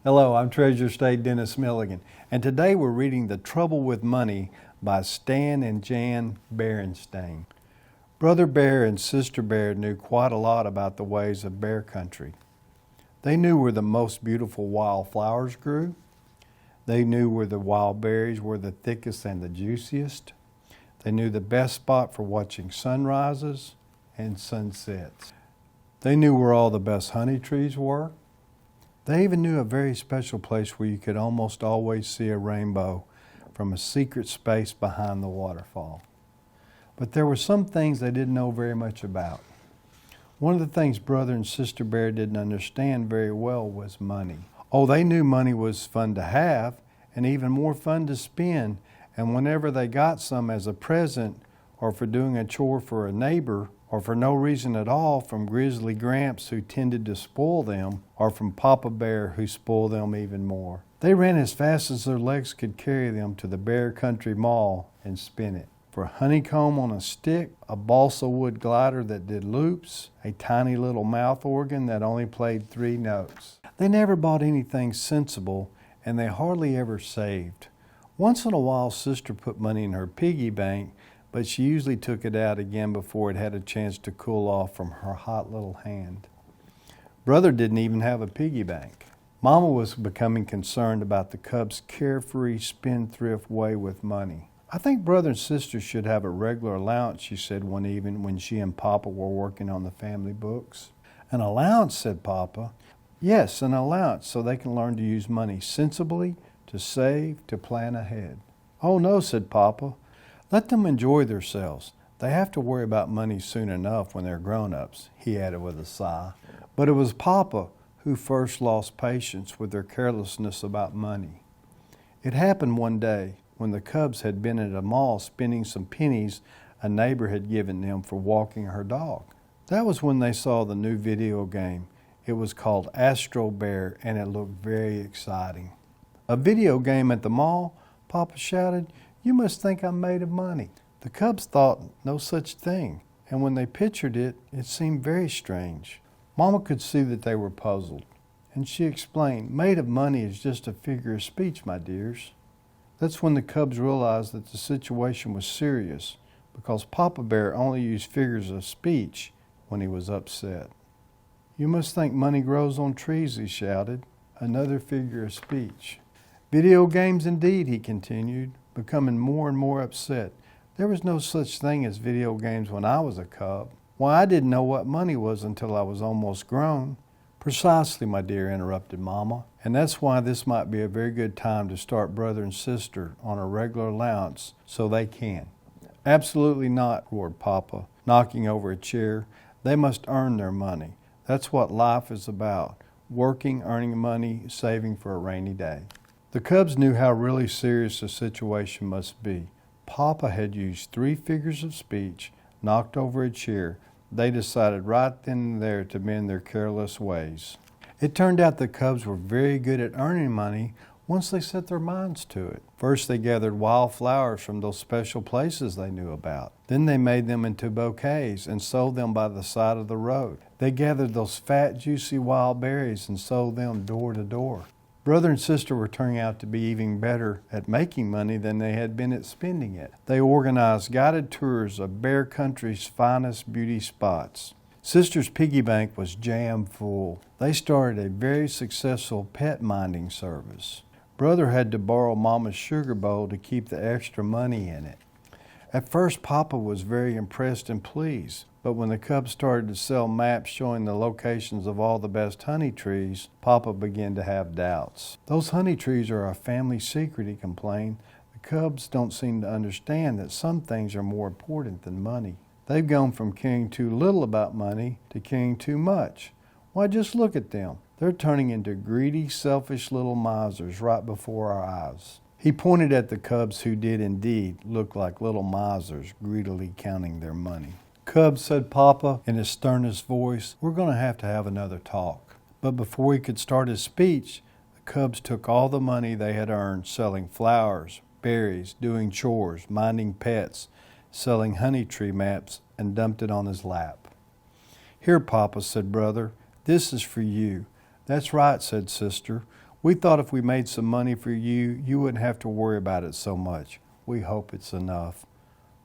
Hello, I'm Treasure State Dennis Milligan, and today we're reading The Trouble with Money by Stan and Jan Berenstain. Brother Bear and Sister Bear knew quite a lot about the ways of bear country. They knew where the most beautiful wild flowers grew. They knew where the wild berries were the thickest and the juiciest. They knew the best spot for watching sunrises and sunsets. They knew where all the best honey trees were. They even knew a very special place where you could almost always see a rainbow from a secret space behind the waterfall. But there were some things they didn't know very much about. One of the things Brother and Sister Bear didn't understand very well was money. Oh, they knew money was fun to have and even more fun to spend, and whenever they got some as a present or for doing a chore for a neighbor, or for no reason at all from Grizzly Gramps who tended to spoil them, or from Papa Bear who spoiled them even more. They ran as fast as their legs could carry them to the Bear Country Mall and spin it. For honeycomb on a stick, a balsa wood glider that did loops, a tiny little mouth organ that only played 3 notes. They never bought anything sensible, and they hardly ever saved. Once in a while, Sister put money in her piggy bank, but she usually took it out again before it had a chance to cool off from her hot little hand. Brother didn't even have a piggy bank. Mama was becoming concerned about the cubs' carefree, spendthrift way with money. I think Brother and Sister should have a regular allowance, she said one evening when she and Papa were working on the family books. An allowance, said Papa. Yes, an allowance so they can learn to use money sensibly, to save, to plan ahead. Oh no, said Papa. Let them enjoy themselves. They have to worry about money soon enough when they're grown-ups, he added with a sigh. But it was Papa who first lost patience with their carelessness about money. It happened one day when the cubs had been at a mall spending some pennies a neighbor had given them for walking her dog. That was when they saw the new video game. It was called Astro Bear, and it looked very exciting. A video game at the mall? Papa shouted. You must think I'm made of money. The cubs thought no such thing, and when they pictured it, it seemed very strange. Mama could see that they were puzzled, and she explained, made of money is just a figure of speech, my dears. That's when the cubs realized that the situation was serious, because Papa Bear only used figures of speech when he was upset. You must think money grows on trees, he shouted, another figure of speech. Video games indeed, he continued, becoming more and more upset. There was no such thing as video games when I was a cub. Why, I didn't know what money was until I was almost grown. Precisely, my dear, interrupted Mama, and that's why this might be a very good time to start Brother and Sister on a regular allowance so they can. Absolutely not, roared Papa, knocking over a chair. They must earn their money. That's what life is about, working, earning money, saving for a rainy day. The cubs knew how really serious the situation must be. Papa had used 3 figures of speech, knocked over a chair. They decided right then and there to mend their careless ways. It turned out the cubs were very good at earning money once they set their minds to it. First they gathered wild flowers from those special places they knew about. Then they made them into bouquets and sold them by the side of the road. They gathered those fat, juicy wild berries and sold them door to door. Brother and Sister were turning out to be even better at making money than they had been at spending it. They organized guided tours of Bear Country's finest beauty spots. Sister's piggy bank was jam full. They started a very successful pet minding service. Brother had to borrow Mama's sugar bowl to keep the extra money in it. At first, Papa was very impressed and pleased, but when the cubs started to sell maps showing the locations of all the best honey trees, Papa began to have doubts. Those honey trees are a family secret, he complained. The cubs don't seem to understand that some things are more important than money. They've gone from caring too little about money to caring too much. Why, just look at them. They're turning into greedy, selfish little misers right before our eyes. He pointed at the cubs who did indeed look like little misers greedily counting their money. Cubs, said Papa in his sternest voice, we're going to have another talk. But before he could start his speech, the cubs took all the money they had earned selling flowers, berries, doing chores, minding pets, selling honey tree maps, and dumped it on his lap. Here, Papa, said Brother, this is for you. That's right, said Sister. We thought if we made some money for you, you wouldn't have to worry about it so much. We hope it's enough."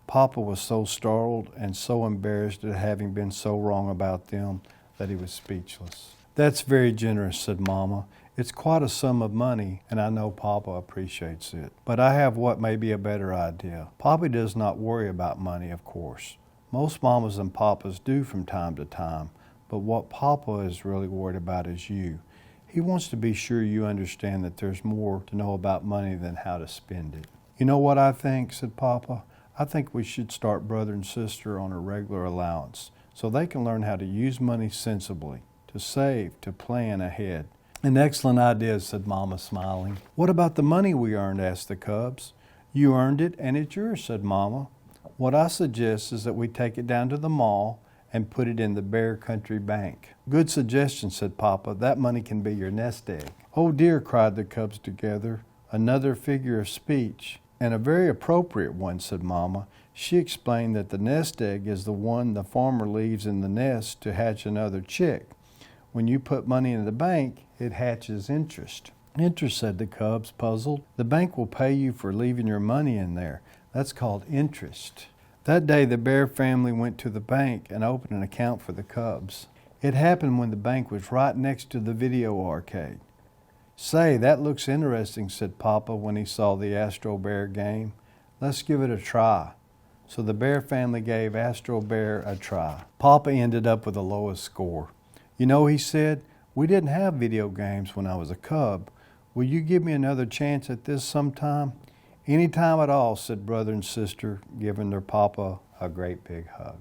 Papa was so startled and so embarrassed at having been so wrong about them that he was speechless. "That's very generous," said Mama. "It's quite a sum of money, and I know Papa appreciates it. But I have what may be a better idea. Papa does not worry about money, of course. Most mamas and papas do from time to time, but what Papa is really worried about is you. He wants to be sure you understand that there's more to know about money than how to spend it." "You know what I think?" said Papa. "I think we should start brother and sister on a regular allowance so they can learn how to use money sensibly, to save, to plan ahead." "An excellent idea," said Mama, smiling. "What about the money we earned?" asked the cubs. "You earned it and it's yours," said Mama. "What I suggest is that we take it down to the mall and put it in the Bear Country Bank." "Good suggestion," said Papa. "That money can be your nest egg." "Oh dear," cried the cubs together. "Another figure of speech." "And a very appropriate one," said Mama. She explained that the nest egg is the one the farmer leaves in the nest to hatch another chick. When you put money in the bank, it hatches interest. "Interest," said the cubs, puzzled. "The bank will pay you for leaving your money in there. That's called interest." That day the Bear family went to the bank and opened an account for the cubs. It happened when the bank was right next to the video arcade. "Say, that looks interesting," said Papa when he saw the Astro Bear game. "Let's give it a try." So the Bear family gave Astro Bear a try. Papa ended up with the lowest score. "You know," he said, "we didn't have video games when I was a cub. Will you give me another chance at this sometime?" "Any time at all," said brother and sister, giving their Papa a great big hug.